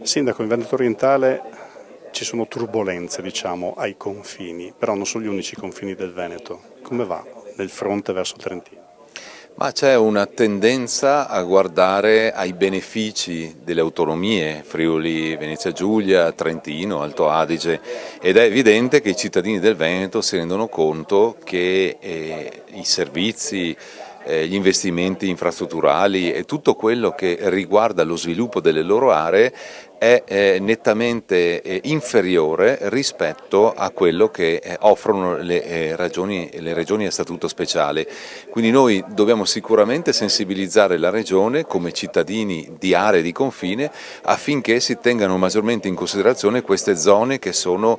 Sindaco, in Veneto Orientale ci sono turbolenze, diciamo, ai confini, però non sono gli unici confini del Veneto. Come va nel fronte verso il Trentino? Ma c'è una tendenza a guardare ai benefici delle autonomie, Friuli, Venezia Giulia, Trentino, Alto Adige, ed è evidente che i cittadini del Veneto si rendono conto che i servizi, gli investimenti infrastrutturali e tutto quello che riguarda lo sviluppo delle loro aree è nettamente inferiore rispetto a quello che offrono le regioni a statuto speciale. Quindi noi dobbiamo sicuramente sensibilizzare la Regione come cittadini di aree di confine affinché si tengano maggiormente in considerazione queste zone che sono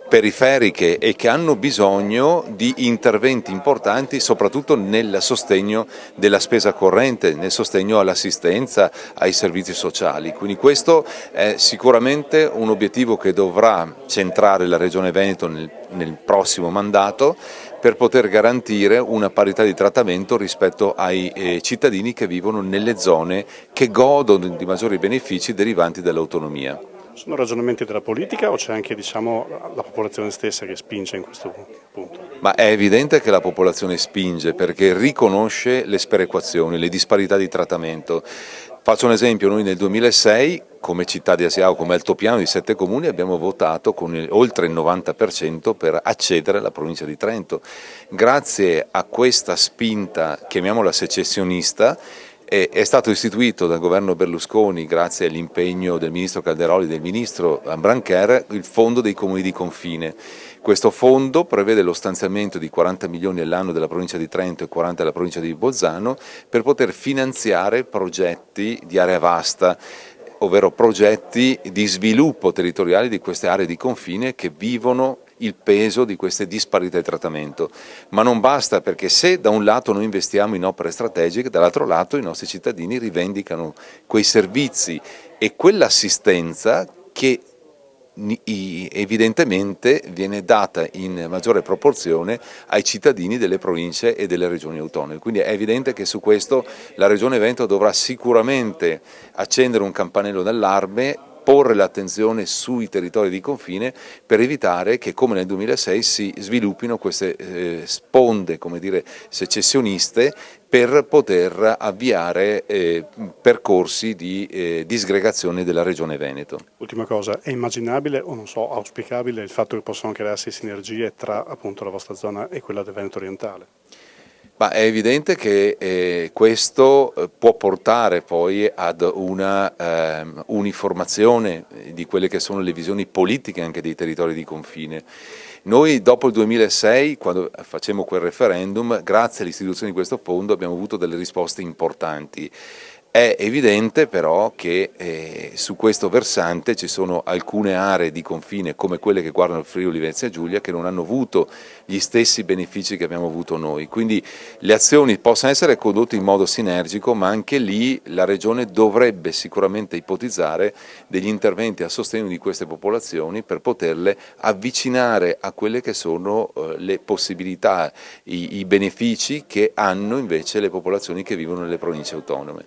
periferiche e che hanno bisogno di interventi importanti soprattutto nel sostegno della spesa corrente, nel sostegno all'assistenza, ai servizi sociali. Quindi questo è sicuramente un obiettivo che dovrà centrare la Regione Veneto nel prossimo mandato per poter garantire una parità di trattamento rispetto ai cittadini che vivono nelle zone che godono di maggiori benefici derivanti dall'autonomia. Sono ragionamenti della politica o c'è anche, diciamo, la popolazione stessa che spinge in questo punto? Ma è evidente che la popolazione spinge perché riconosce le sperequazioni, le disparità di trattamento. Faccio un esempio, noi nel 2006 come città di Asiago, come altopiano di 7 comuni abbiamo votato con oltre il 90% per accedere alla provincia di Trento. Grazie a questa spinta, chiamiamola secessionista, è stato istituito dal governo Berlusconi, grazie all'impegno del ministro Calderoli e del ministro Brancher, il fondo dei comuni di confine. Questo fondo prevede lo stanziamento di 40 milioni all'anno della provincia di Trento e 40 della provincia di Bolzano per poter finanziare progetti di area vasta, ovvero progetti di sviluppo territoriale di queste aree di confine che vivono il peso di queste disparità di trattamento. Ma non basta, perché se da un lato noi investiamo in opere strategiche, dall'altro lato i nostri cittadini rivendicano quei servizi e quell'assistenza che evidentemente viene data in maggiore proporzione ai cittadini delle province e delle regioni autonome. Quindi è evidente che su questo la Regione Veneto dovrà sicuramente accendere un campanello d'allarme, porre l'attenzione sui territori di confine per evitare che, come nel 2006, si sviluppino queste sponde, come dire, secessioniste, per poter avviare percorsi di disgregazione della Regione Veneto. Ultima cosa, è immaginabile o non so, auspicabile il fatto che possano crearsi sinergie tra appunto la vostra zona e quella del Veneto Orientale? Ma è evidente che questo può portare poi ad una uniformazione di quelle che sono le visioni politiche anche dei territori di confine. Noi dopo il 2006, quando facemmo quel referendum, grazie all'istituzione di questo fondo abbiamo avuto delle risposte importanti. È evidente però che su questo versante ci sono alcune aree di confine, come quelle che guardano il Friuli Venezia Giulia, che non hanno avuto gli stessi benefici che abbiamo avuto noi. Quindi le azioni possono essere condotte in modo sinergico, ma anche lì la Regione dovrebbe sicuramente ipotizzare degli interventi a sostegno di queste popolazioni per poterle avvicinare a quelle che sono le possibilità, i benefici che hanno invece le popolazioni che vivono nelle province autonome.